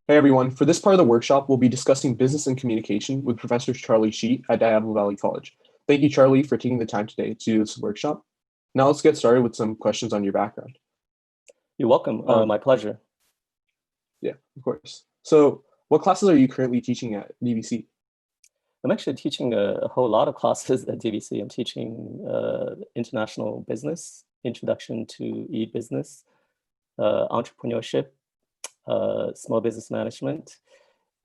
Hey everyone, for this part of the workshop, we'll be discussing business and communication with Professor Charlie Sheet at Diablo Valley College. Thank you, Charlie, for taking the time today to do this workshop. Now let's get started with some questions on your background. You're welcome. Um, My pleasure. yeah, of course. So what classes are you currently teaching at DVC? I'm actually teaching a whole lot of classes at DVC. I'm teaching international business, introduction to e-business, entrepreneurship, small business management,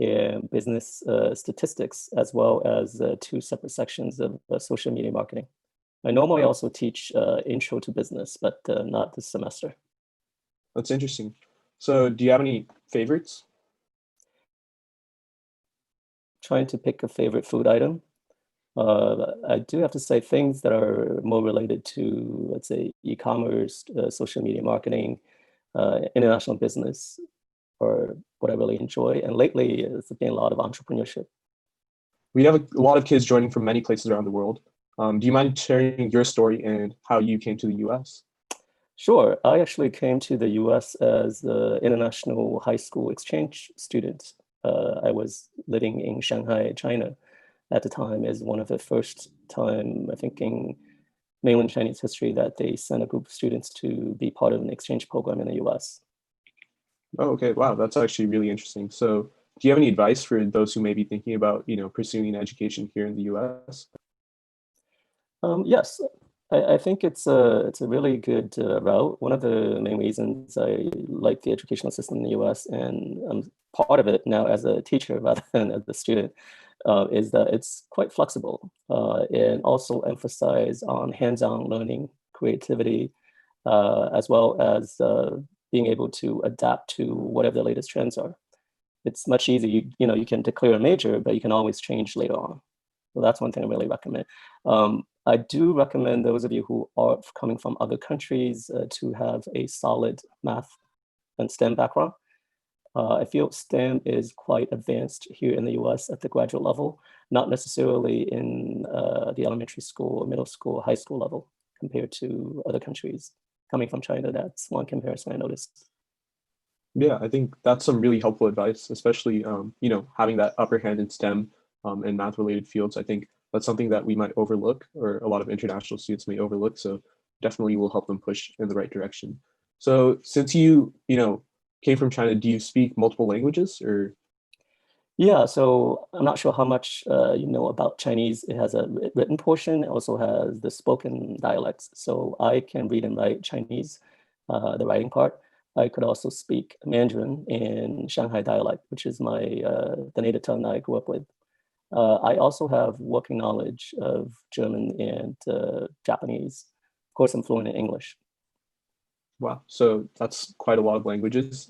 and business statistics, as well as two separate sections of social media marketing. I normally Oh, also teach intro to business, but not this semester. that's interesting. So do you have any favorites? Trying to pick a favorite food item. I do have to say things that are more related to, let's say, e-commerce, social media marketing, international business, or what I really enjoy. And lately, it's been a lot of entrepreneurship. We have a lot of kids joining from many places around the world. Do you mind sharing your story and how you came to the US? Sure, I actually came to the US as an international high school exchange student. I was living in Shanghai, China at the time, as one of the first time, I think, in mainland Chinese history that they sent a group of students to be part of an exchange program in the US. Oh, okay. Wow, that's actually really interesting. So, do you have any advice for those who may be thinking about, pursuing an education here in the US? Yes, I think it's a really good route. One of the main reasons I like the educational system in the US, and I'm part of it now as a teacher rather than as a student, is that it's quite flexible and also emphasize on hands-on learning, creativity, as well as being able to adapt to whatever the latest trends are. It's much easier. You can declare a major, but you can always change later on. So that's one thing I really recommend. I do recommend those of you who are coming from other countries to have a solid math and STEM background. I feel STEM is quite advanced here in the US at the graduate level, not necessarily in the elementary school, middle school, high school level compared to other countries. Coming from China, that's one comparison I noticed. Yeah, I think that's some really helpful advice, especially having that upper hand in STEM and math related fields. I think that's something that we might overlook, or a lot of international students may overlook. So definitely will help them push in the right direction. So since you came from China, do you speak multiple languages or? Yeah, so I'm not sure how much you know about Chinese. It has a written portion, it also has the spoken dialects. So I can read and write Chinese, the writing part. I could also speak Mandarin and Shanghai dialect, which is the native tongue I grew up with. I also have working knowledge of German and Japanese. Of course, I'm fluent in English. Wow, so that's quite a lot of languages.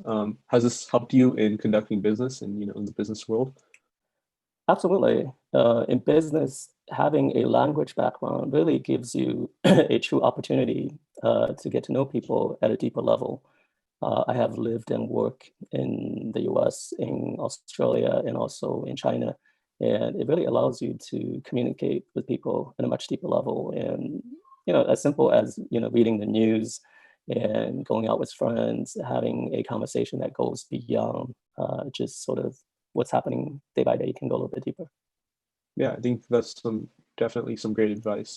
Has this helped you in conducting business and in the business world? Absolutely. In business, having a language background really gives you a true opportunity to get to know people at a deeper level. I have lived and worked in the US, in Australia, and also in China. And it really allows you to communicate with people at a much deeper level. And, as simple as, reading the news and going out with friends, having a conversation that goes beyond just sort of what's happening day by day, you can go a little bit deeper. Yeah, I think that's definitely some great advice.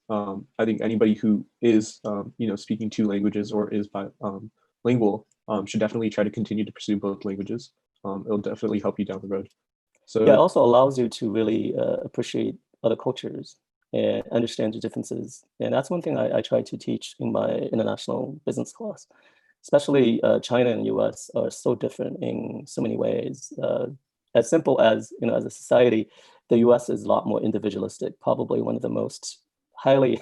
I think anybody who is speaking two languages or is lingual should definitely try to continue to pursue both languages. It'll definitely help you down the road. Yeah, it So also allows you to really appreciate other cultures and understand the differences. And that's one thing I try to teach in my international business class. Especially China and US are so different in so many ways. As simple as, as a society, the US is a lot more individualistic, probably one of the most highly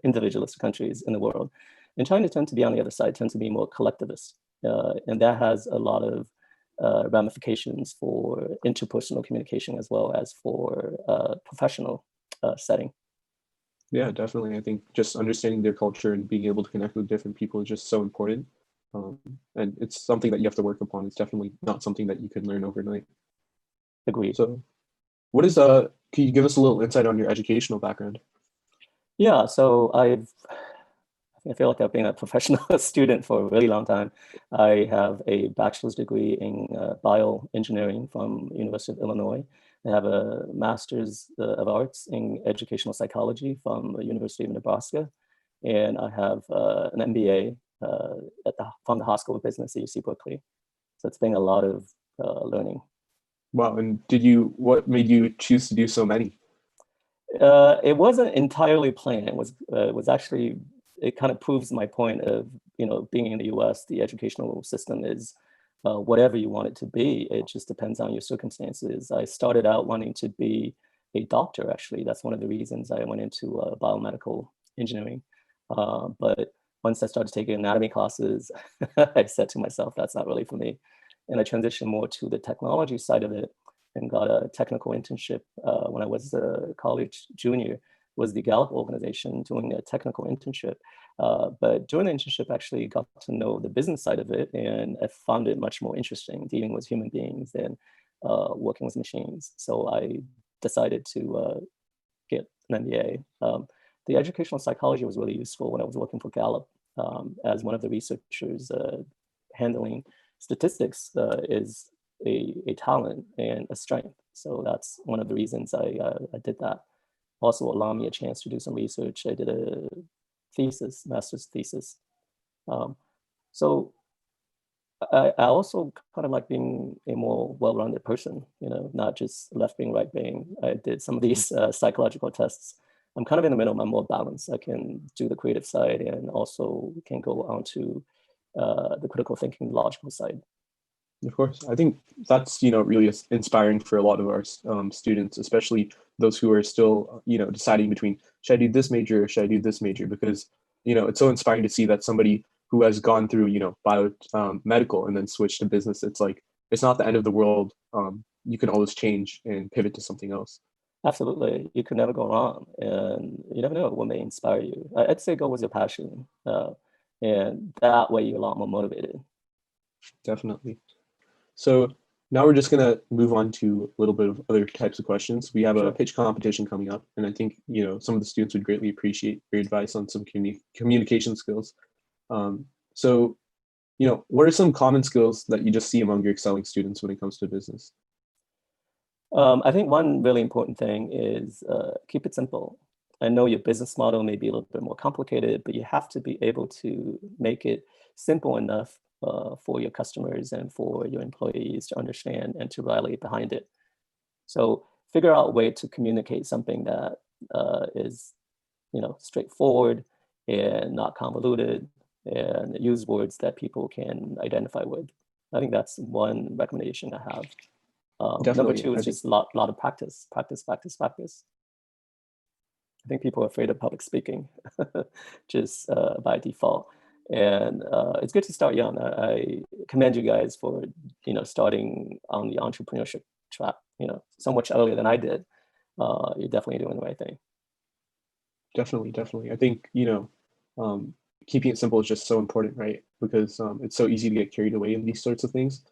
individualist countries in the world. And China tends to be on the other side, tends to be more collectivist. And that has a lot of ramifications for interpersonal communication as well as for professional setting. yeah, definitely. I think just understanding their culture and being able to connect with different people is just so important. Um, and it's something that you have to work upon. It's definitely not something that you can learn overnight. Agreed. So what is can you give us a little insight on your educational background? Yeah, so I've I feel like I've been a professional student for a really long time. I have a bachelor's degree in bioengineering from University of Illinois. I have a master's of arts in educational psychology from the University of Nebraska. And I have an MBA from the High School of Business at UC Berkeley. So it's been a lot of learning. Wow. And what made you choose to do so many? It wasn't entirely planned. It was actually, it kind of proves my point of, being in the US, the educational system is whatever you want it to be. It just depends on your circumstances. I started out wanting to be a doctor, actually. That's one of the reasons I went into biomedical engineering. But once I started taking anatomy classes, I said to myself, that's not really for me. And I transitioned more to the technology side of it and got a technical internship when I was a college junior, was the Gallup organization doing a technical internship. But during the internship, I actually got to know the business side of it, and I found it much more interesting dealing with human beings than working with machines. So I decided to get an MBA. The educational psychology was really useful when I was working for Gallup as one of the researchers handling statistics is a talent and a strength. So that's one of the reasons I did that. Also allowed me a chance to do some research. I did a master's thesis. So I also kind of like being a more well-rounded person, not just left brain, right brain. I did some of these psychological tests. I'm kind of in the middle. I'm more balanced. I can do the creative side and also can go on to the critical thinking, logical side. Of course, I think that's really inspiring for a lot of our students, especially those who are still deciding between should I do this major or should I do this major, because it's so inspiring to see that somebody who has gone through bio medical and then switched to business, it's like it's not the end of the world. You can always change and pivot to something else. Absolutely, you could never go wrong, and you never know what may inspire you. I'd say go with your passion, and that way you're a lot more motivated. Definitely. So now we're just gonna move on to a little bit of other types of questions. We have a Sure. pitch competition coming up, and I think some of the students would greatly appreciate your advice on some communication skills. So what are some common skills that you just see among your excelling students when it comes to business? I think one really important thing is keep it simple. I know your business model may be a little bit more complicated, but you have to be able to make it simple enough for your customers and for your employees to understand and to rally behind it. So figure out a way to communicate something that is, straightforward and not convoluted, and use words that people can identify with. I think that's one recommendation I have. Number Definitely, two I is think just a lot of practice, practice, practice, practice. I think people are afraid of public speaking, just by default. And it's good to start young. I commend you guys for, starting on the entrepreneurship track, so much earlier than I did. You're definitely doing the right thing. definitely. I think keeping it simple is just so important, right? Because it's so easy to get carried away in these sorts of things,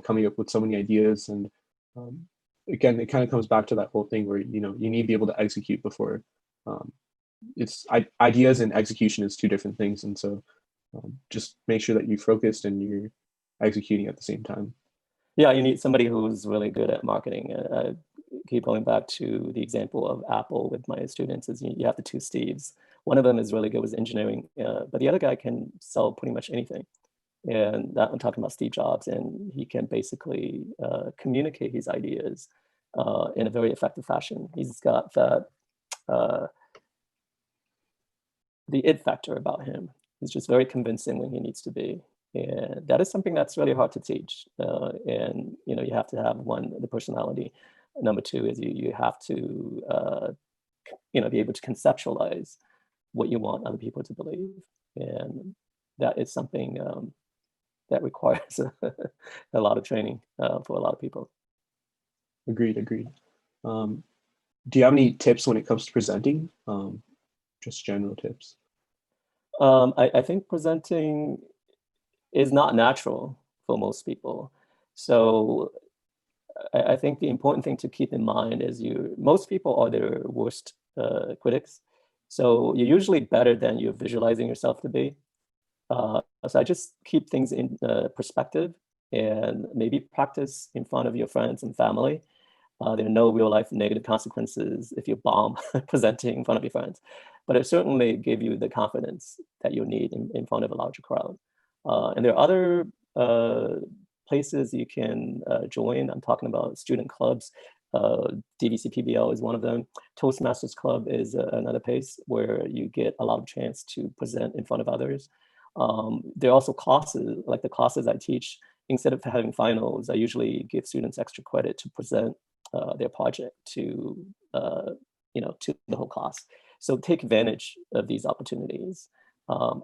coming up with so many ideas, and um, again, it kind of comes back to that whole thing where you need to be able to execute before. Um, ideas and execution is two different things, and so just make sure that you're focused and you're executing at the same time. Yeah, you need somebody who's really good at marketing. I keep going back to the example of Apple with my students is you have the two Steves. One of them is really good with engineering, but the other guy can sell pretty much anything. And that I'm talking about Steve Jobs, and he can basically communicate his ideas in a very effective fashion. He's got that uh, the it factor about him. He's just very convincing when he needs to be, and that is something that's really hard to teach. And you have to have one the personality. Number two is you have to be able to conceptualize what you want other people to believe, and that is something that requires a lot of training for a lot of people. Agreed. Um, do you have any tips when it comes to presenting? Just general tips. I think presenting is not natural for most people. So I think the important thing to keep in mind is most people are their worst critics. So you're usually better than you're visualizing yourself to be. So I just keep things in perspective and maybe practice in front of your friends and family. There are no real life negative consequences if you bomb presenting in front of your friends, but it certainly give you the confidence that you need in front of a larger crowd. And there are other places you can join. I'm talking about student clubs. DVC PBL is one of them. Toastmasters Club is another place where you get a lot of chance to present in front of others. There are also classes, like the classes I teach. Instead of having finals, I usually give students extra credit to present their project to to the whole class. So take advantage of these opportunities.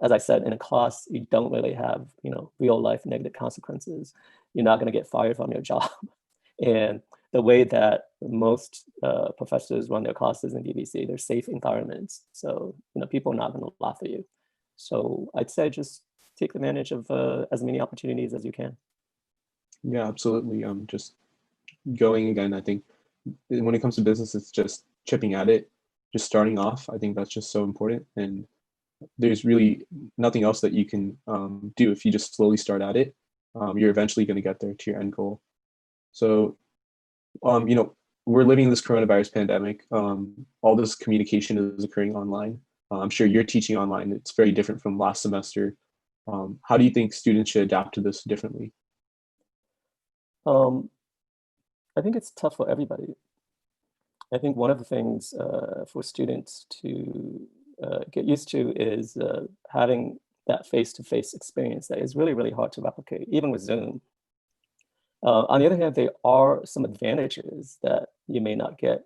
As I said, in a class, you don't really have real life negative consequences. You're not going to get fired from your job. And the way that most professors run their classes in DVC, they're safe environments. So people are not going to laugh at you. So I'd say just take advantage of as many opportunities as you can. Yeah, absolutely. Just going again, I think when it comes to business, it's just chipping at it, just starting off. I think that's just so important. And there's really nothing else that you can do if you just slowly start at it. You're eventually going to get there to your end goal. So, we're living in this coronavirus pandemic. All this communication is occurring online. I'm sure you're teaching online. It's very different from last semester. How do you think students should adapt to this differently? Um, I think it's tough for everybody. I think one of the things for students to get used to is having that face-to-face experience that is really, really hard to replicate, even with Zoom. On the other hand, there are some advantages that you may not get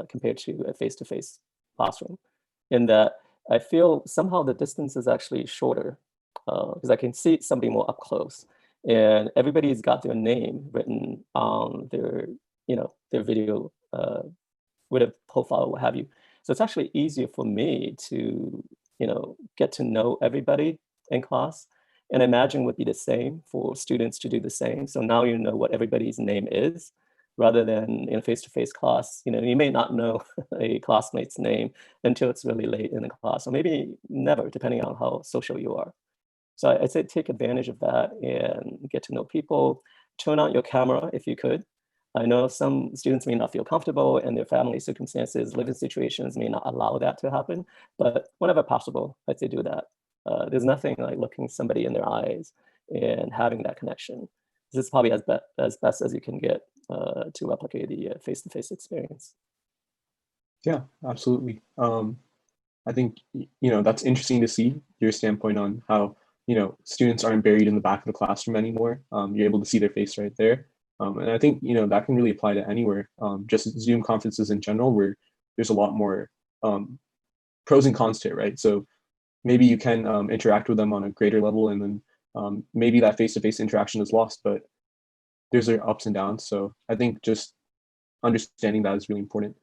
compared to a face-to-face classroom, in that I feel somehow the distance is actually shorter because I can see somebody more up close, and everybody's got their name written on their video with a profile, what have you. So it's actually easier for me to, get to know everybody in class. And I imagine would be the same for students to do the same. So now you know what everybody's name is, rather than in a face-to-face class. You may not know a classmate's name until it's really late in the class, or maybe never, depending on how social you are. So I'd say take advantage of that and get to know people. Turn on your camera if you could. I know some students may not feel comfortable and their family circumstances, living situations may not allow that to happen, but whenever possible, I'd say do that. There's nothing like looking somebody in their eyes and having that connection. This is probably as best as you can get to replicate the face-to-face experience. Yeah, absolutely. I think that's interesting to see your standpoint on how students aren't buried in the back of the classroom anymore. You're able to see their face right there, and I think that can really apply to anywhere. Just Zoom conferences in general, where there's a lot more pros and cons to it, right? So maybe you can interact with them on a greater level, and then maybe that face-to-face interaction is lost, but there's their ups and downs. So I think just understanding that is really important.